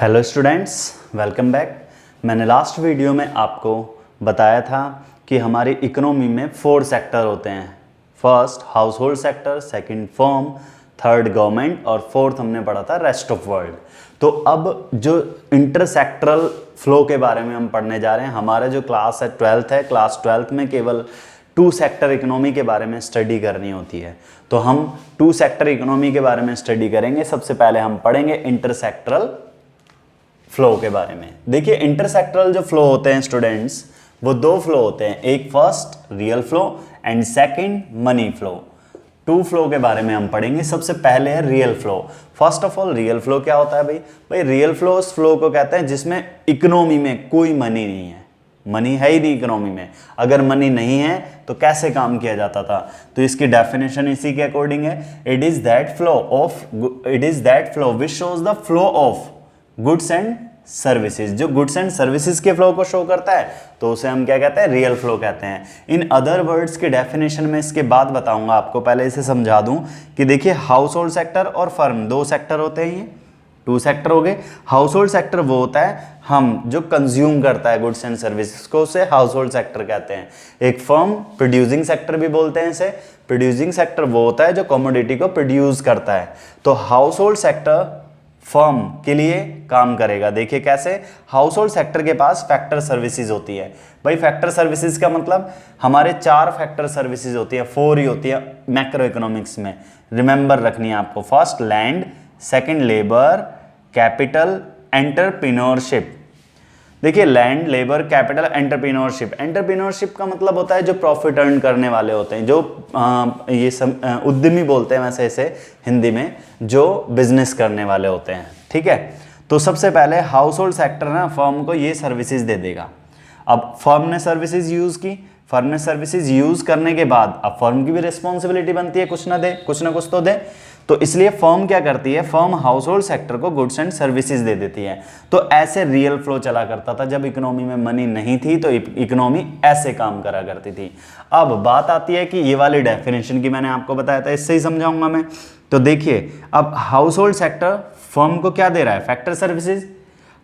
Hello students, welcome back. मैंने last video में आपको बताया था कि हमारी इकोनॉमी में 4 सेक्टर होते हैं। First house hold sector, second firm, third government और फोर्थ हमने पढ़ा था रेस्ट ऑफ वर्ल्ड। तो अब जो इंटरसेक्टरल फ्लो के बारे में हम पढ़ने जा रहे हैं। हमारा जो क्लास है 12th है, क्लास 12th में केवल 2 सेक्टर इकोनॉमी के बारे में स्टडी करनी होती है। तो हम 2 सेक्टर इकोनॉमी के बारे में स्टडी करेंगे। सबसे पहले हम पढ़ेंगे इंटरसेक्टरल फ्लो के बारे में। देखिए, इंटरसेक्टरल जो फ्लो होते हैं स्टूडेंट्स, वो 2 फ्लो होते हैं। एक first real flow and second money flow. 2 flow के बारे में हम पढ़ेंगे। सबसे पहले है real flow. First of all, real flow क्या होता है भाई रियल फ्लो उस फ्लो को कहते हैं जिसमें इकोनॉमी में कोई मनी नहीं है। मनी है ही नहीं इकोनॉमी में। अगर मनी नहीं है तो कैसे काम किया जाता था? तो इसकी डेफिनेशन इसी के अकॉर्डिंग है, it is that flow which shows the flow of goods and services. जो गुड्स एंड सर्विसेज के फ्लो को शो करता है तो उसे हम क्या कहते हैं? रियल फ्लो कहते हैं। इन अदर वर्ड्स की डेफिनेशन में इसके बाद बताऊंगा आपको, पहले इसे समझा दूं कि देखिए, हाउस होल्ड सेक्टर और फर्म 2 सेक्टर होते हैं। ये 2 सेक्टर हो गए। हाउस होल्ड सेक्टर वो होता है हम जो कंज्यूम करता है गुड्स एंड सर्विसेज को, उसे हाउस होल्ड सेक्टर कहते हैं। एक फर्म प्रोड्यूसिंग सेक्टर भी बोलते हैं इसे। प्रोड्यूसिंग सेक्टर वो होता है जो कमोडिटी को प्रोड्यूस करता है। तो हाउस होल्ड सेक्टर फर्म के लिए काम करेगा। देखिए कैसे, हाउस होल्ड सेक्टर के पास फैक्टर सर्विसेज होती है। भाई फैक्टर सर्विसेज का मतलब हमारे 4 फैक्टर सर्विसेज होती है, 4 ही होती है मैक्रो इकोनॉमिक्स में। रिमेंबर रखनी है आपको। First land, second labour, capital, entrepreneurship. देखिए, land, labour, capital, entrepreneurship. Entrepreneurship का मतलब होता है जो प्रॉफिट अर्न करने वाले होते हैं, जो उद्यमी बोलते हैं वैसे इसे हिंदी में, जो बिजनेस करने वाले होते हैं। ठीक है, तो सबसे पहले हाउस होल्ड सेक्टर ना फर्म को ये सर्विसेज दे देगा। अब फर्म ने सर्विसेज यूज की, फर्म ने सर्विसेज यूज करने के बाद अब फर्म की भी रिस्पॉन्सिबिलिटी बनती है कुछ ना कुछ तो दे। तो इसलिए फर्म क्या करती है? फर्म हाउस होल्ड सेक्टर को गुड्स एंड सर्विसेज दे देती है। तो ऐसे रियल फ्लो चला करता था। जब इकोनॉमी में मनी नहीं थी तो इकोनॉमी ऐसे काम करा करती थी। अब बात आती है कि ये वाली डेफिनेशन की मैंने आपको बताया था, इससे ही समझाऊंगा मैं। तो देखिए, अब हाउस होल्ड सेक्टर फर्म को क्या दे रहा है? Factor services.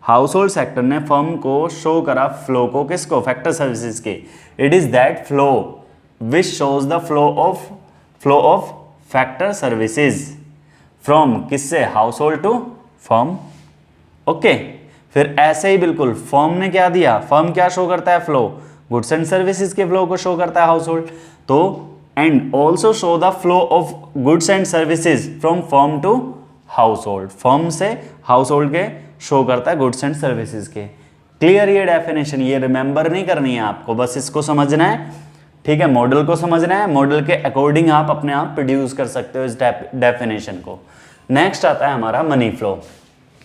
Household sector ने फर्म को शो करा फ्लो को, किसको? फैक्टर सर्विसेज के। It is that flow which shows the flow of factor services from किससे? Household to firm. Okay, फिर ऐसे ही बिल्कुल फर्म ने क्या दिया? फर्म क्या शो करता है? फ्लो, गुड्स एंड सर्विसेज के फ्लो को शो करता है हाउस होल्ड। तो and also show the flow of goods and services from firm to household. Firm से हाउस होल्ड के शो करता है गुड्स एंड सर्विसेज के। क्लियर ये डेफिनेशन? ये रिमेंबर नहीं करनी है आपको, बस इसको समझना है। ठीक है, मॉडल को समझना है। मॉडल के अकॉर्डिंग आप अपने आप प्रोड्यूस कर सकते हो इस डेफिनेशन को। नेक्स्ट आता है हमारा मनी फ्लो।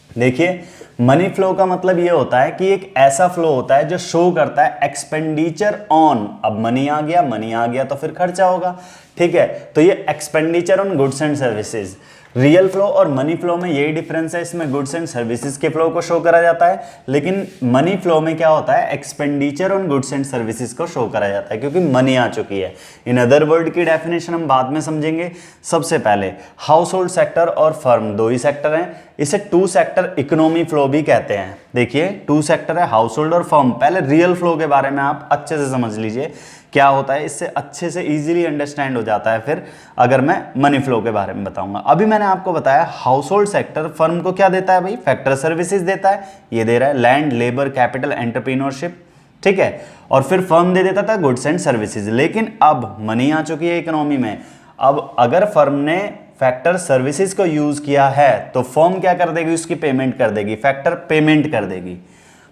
देखिए, मनी फ्लो का मतलब ये होता है कि एक ऐसा फ्लो होता है जो शो करता है एक्सपेंडिचर ऑन। अब मनी आ गया तो फिर खर्चा होगा। ठीक है, तो ये expenditure on goods and services. Real flow और मनी फ्लो में यही डिफरेंस है। इसमें गुड्स एंड सर्विसेज के फ्लो को शो करा जाता है, लेकिन मनी फ्लो में क्या होता है? Expenditure on goods and services को शो करा जाता है, क्योंकि मनी आ चुकी है। इन अदर वर्ड की डेफिनेशन हम बाद में समझेंगे। सबसे पहले हाउस होल्ड सेक्टर और फर्म 2 ही सेक्टर हैं। इसे 2 सेक्टर इकोनॉमी फ्लो भी कहते हैं। देखिए, 2 सेक्टर है, हाउस होल्ड और फर्म। पहले रियल फ्लो के बारे में आप अच्छे से समझ लीजिए क्या होता है, इससे अच्छे से इजीली अंडरस्टैंड हो जाता है फिर अगर मैं मनी फ्लो के बारे में बताऊंगा। अभी मैंने आपको बताया हाउस होल्ड सेक्टर फर्म को क्या देता है भाई? फैक्टर सर्विसेज देता है। ये दे रहा है लैंड, लेबर, कैपिटल, एंटरप्रेन्योरशिप। ठीक है, और फिर फर्म दे देता था गुड्स एंड सर्विसेज। लेकिन अब मनी आ चुकी है इकोनॉमी में। अब अगर फर्म ने फैक्टर सर्विसेज को यूज किया है तो फर्म क्या कर देगी? उसकी पेमेंट कर देगी। फैक्टर पेमेंट कर देगी।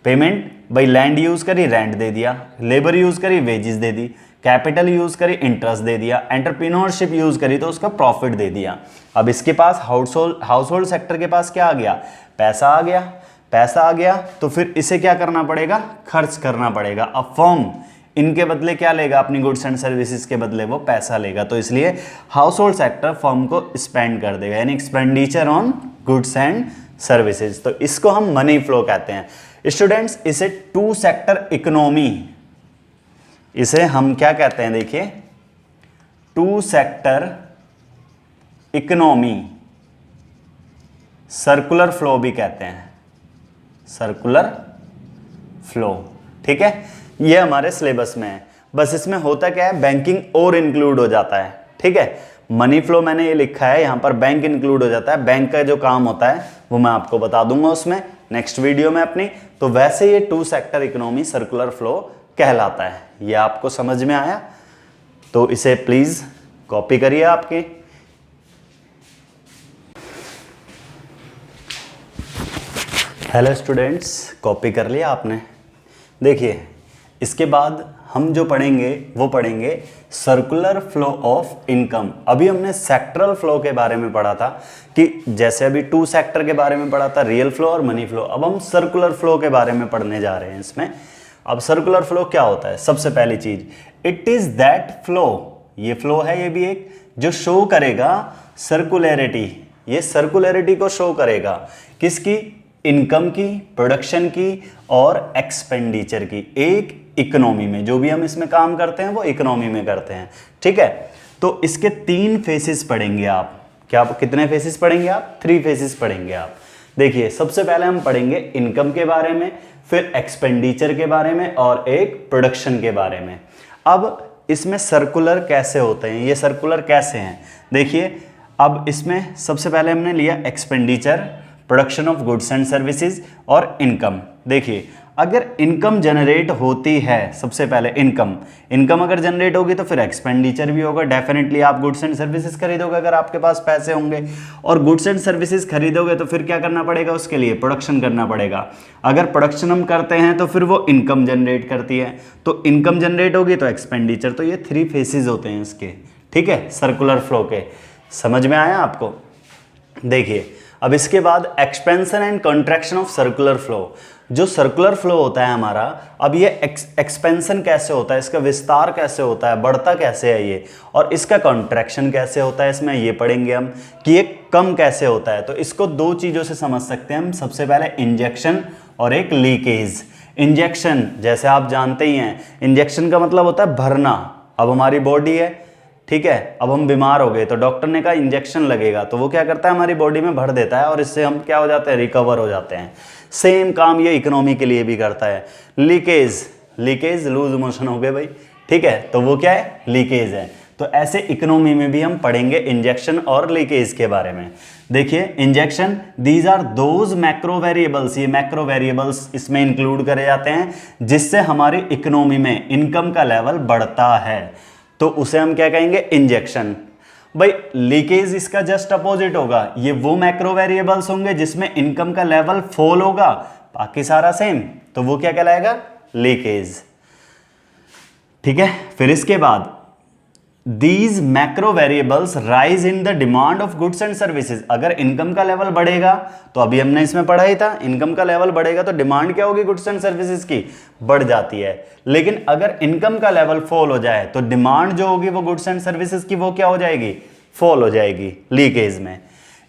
पेमेंट भाई, लैंड यूज करी, रेंट दे दिया। लेबर यूज करी, वेजेस दे दी। कैपिटल यूज करी, इंटरेस्ट दे दिया। एंटरप्रेन्योरशिप यूज करी तो उसका प्रॉफिट दे दिया। अब इसके पास हाउस होल्ड सेक्टर के पास क्या आ गया? पैसा आ गया तो फिर इसे क्या करना पड़ेगा? खर्च करना पड़ेगा। अब फर्म इनके बदले क्या लेगा? अपनी गुड्स एंड सर्विसेज के बदले वो पैसा लेगा। तो इसलिए हाउस होल्ड सेक्टर फर्म को स्पेंड कर देगा, यानी expenditure on goods and services. तो इसको हम मनी फ्लो कहते हैं। स्टूडेंट्स, इसे 2 सेक्टर इकोनॉमी, इसे हम क्या कहते हैं? देखिए, 2 सेक्टर इकोनॉमी, सर्कुलर फ्लो भी कहते हैं। Circular flow. ठीक है, ये हमारे सिलेबस में है। बस इसमें होता क्या है, बैंकिंग और इंक्लूड हो जाता है। ठीक है, मनी फ्लो मैंने ये लिखा है, यहाँ पर बैंक इंक्लूड हो जाता है। बैंक का जो काम होता है वो मैं आपको बता दूंगा उसमें नेक्स्ट वीडियो में अपनी। तो वैसे ये 2 सेक्टर इकोनॉमी सर्कुलर फ्लो कहलाता है। ये आपको समझ में आया? तो इसे प्लीज कॉपी करिए आपके। हेलो स्टूडेंट्स, कॉपी कर लिया आपने? देखिए, इसके बाद हम जो पढ़ेंगे वो पढ़ेंगे सर्कुलर फ्लो ऑफ इनकम। अभी हमने सेक्टरल फ्लो के बारे में पढ़ा था कि जैसे अभी 2 सेक्टर के बारे में पढ़ा था, रियल फ्लो और मनी फ्लो। अब हम सर्कुलर फ्लो के बारे में पढ़ने जा रहे हैं इसमें। अब सर्कुलर फ्लो क्या होता है? सबसे पहली चीज, इट इज दैट फ्लो, ये फ्लो है ये भी एक, जो शो करेगा सर्कुलरिटी। ये सर्कुलरिटी को शो करेगा किसकी? इनकम की, प्रोडक्शन की और एक्सपेंडिचर की, एक इकोनॉमी में। जो भी हम इसमें काम करते हैं वो इकोनॉमी में करते हैं। ठीक है, तो इसके 3 फेसेस पढ़ेंगे आप। क्या कितने फेसेस पढ़ेंगे आप? 3 फेसेस पढ़ेंगे आप। देखिए, सबसे पहले हम पढ़ेंगे इनकम के बारे में, फिर एक्सपेंडिचर के बारे में और एक प्रोडक्शन के बारे में। अब इसमें सर्कुलर कैसे होते हैं, ये सर्कुलर कैसे हैं? देखिए, अब इसमें सबसे पहले हमने लिया expenditure, production of goods and services और इनकम। देखिए, अगर इनकम जनरेट होती है, सबसे पहले इनकम अगर जनरेट होगी तो फिर एक्सपेंडिचर भी होगा। डेफिनेटली आप गुड्स एंड सर्विसेज खरीदोगे अगर आपके पास पैसे होंगे, और गुड्स एंड सर्विसेज खरीदोगे तो फिर क्या करना पड़ेगा? उसके लिए प्रोडक्शन करना पड़ेगा। अगर प्रोडक्शन हम करते हैं तो फिर वो इनकम जनरेट करती है, तो इनकम जनरेट होगी तो एक्सपेंडिचर। तो ये 3 फेसेस होते हैं इसके। ठीक है, सर्कुलर फ्लो के। समझ में आया आपको? देखिए, अब इसके बाद expansion and contraction of circular flow. जो सर्कुलर फ्लो होता है हमारा, अब ये एक्सपेंशन कैसे होता है, इसका विस्तार कैसे होता है, बढ़ता कैसे है ये, और इसका कॉन्ट्रैक्शन कैसे होता है, इसमें ये पढ़ेंगे हम कि ये कम कैसे होता है। तो इसको 2 चीज़ों से समझ सकते हैं हम। सबसे पहले इंजेक्शन और एक लीकेज। इंजेक्शन जैसे आप जानते ही हैं, इंजेक्शन का मतलब होता है भरना। अब हमारी बॉडी है, ठीक है, अब हम बीमार हो गए तो डॉक्टर ने कहा इंजेक्शन लगेगा, तो वो क्या करता है, हमारी बॉडी में भर देता है और इससे हम क्या हो जाते हैं, रिकवर हो जाते हैं। सेम काम ये इकोनॉमी के लिए भी करता है। लीकेज लूज मोशन हो गए भाई, ठीक है, तो वो क्या है, लीकेज है। तो ऐसे इकोनॉमी में भी हम पढ़ेंगे इंजेक्शन और लीकेज के बारे में। देखिए, injection, these are those macro variables, ये मैक्रो वेरिएबल्स इसमें इंक्लूड करे जाते हैं जिससे हमारी इकोनॉमी में इनकम का लेवल बढ़ता है, तो उसे हम क्या कहेंगे, इंजेक्शन। भाई लीकेज इसका जस्ट अपोजिट होगा, ये वो मैक्रो वेरिएबल्स होंगे जिसमें इनकम का लेवल फॉल होगा, बाकी सारा सेम, तो वो क्या कहलाएगा, लीकेज। ठीक है, फिर इसके बाद these macro variables rise in the demand of goods and services. अगर इनकम का लेवल बढ़ेगा, तो अभी हमने इसमें पढ़ा ही था, इनकम का लेवल बढ़ेगा तो डिमांड क्या होगी, गुड्स एंड सर्विसेज की, बढ़ जाती है। लेकिन अगर इनकम का लेवल फॉल हो जाए तो डिमांड जो होगी वो गुड्स एंड सर्विसेज की, वो क्या हो जाएगी, फॉल हो जाएगी लीकेज में।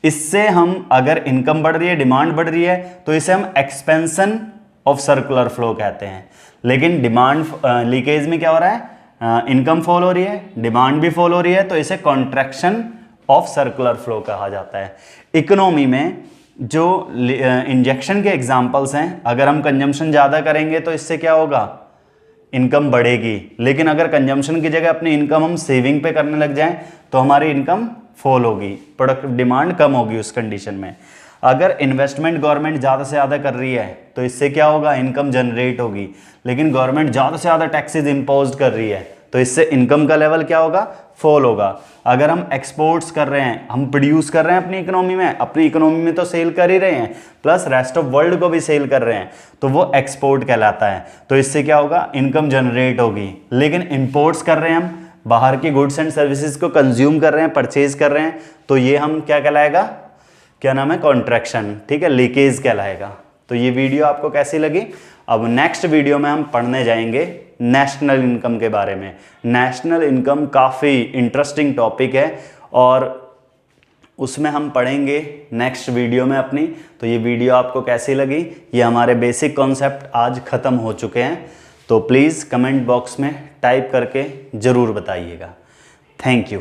इससे हम, अगर इनकम बढ़ रही है, डिमांड बढ़ रही है, तो इसे हम एक्सपेंशन ऑफ सर्कुलर फ्लो कहते हैं। लेकिन डिमांड लीकेज में क्या हो रहा है, इनकम फॉल हो रही है, डिमांड भी फॉल हो रही है, तो इसे कॉन्ट्रैक्शन ऑफ सर्कुलर फ्लो कहा जाता है। इकोनॉमी में जो इंजेक्शन के एग्जांपल्स हैं, अगर हम कंजम्पशन ज़्यादा करेंगे तो इससे क्या होगा, इनकम बढ़ेगी। लेकिन अगर कंजम्पशन की जगह अपनी इनकम हम सेविंग पे करने लग जाएं तो हमारी इनकम फॉल होगी, प्रोडक्ट डिमांड कम होगी उस कंडीशन में। अगर इन्वेस्टमेंट गवर्नमेंट ज़्यादा से ज़्यादा कर रही है तो इससे क्या होगा, इनकम जनरेट होगी। लेकिन गवर्नमेंट ज़्यादा से ज़्यादा टैक्सेस इम्पोज कर रही है तो इससे इनकम का लेवल क्या होगा, फॉल होगा। अगर हम एक्सपोर्ट्स कर रहे हैं, हम प्रोड्यूस कर रहे हैं अपनी इकोनॉमी में, अपनी इकोनॉमी में तो सेल कर ही रहे हैं, प्लस रेस्ट ऑफ वर्ल्ड को भी सेल कर रहे हैं, तो वो एक्सपोर्ट कहलाता है। तो इससे क्या होगा, इनकम जनरेट होगी। लेकिन इंपोर्ट्स कर रहे हैं, हम बाहर की गुड्स एंड सर्विसेज को कंज्यूम कर रहे हैं, परचेज कर रहे हैं, तो ये हम क्या कहलाएगा, क्या नाम है, कॉन्ट्रैक्शन। ठीक है, लीकेज कहलाएगा। तो ये वीडियो आपको कैसी लगी? अब नेक्स्ट वीडियो में हम पढ़ने जाएंगे नेशनल इनकम के बारे में। नेशनल इनकम काफ़ी इंटरेस्टिंग टॉपिक है और उसमें हम पढ़ेंगे नेक्स्ट वीडियो में अपनी। तो ये वीडियो आपको कैसी लगी? ये हमारे बेसिक कॉन्सेप्ट आज ख़त्म हो चुके हैं, तो प्लीज़ कमेंट बॉक्स में टाइप करके ज़रूर बताइएगा। Thank you.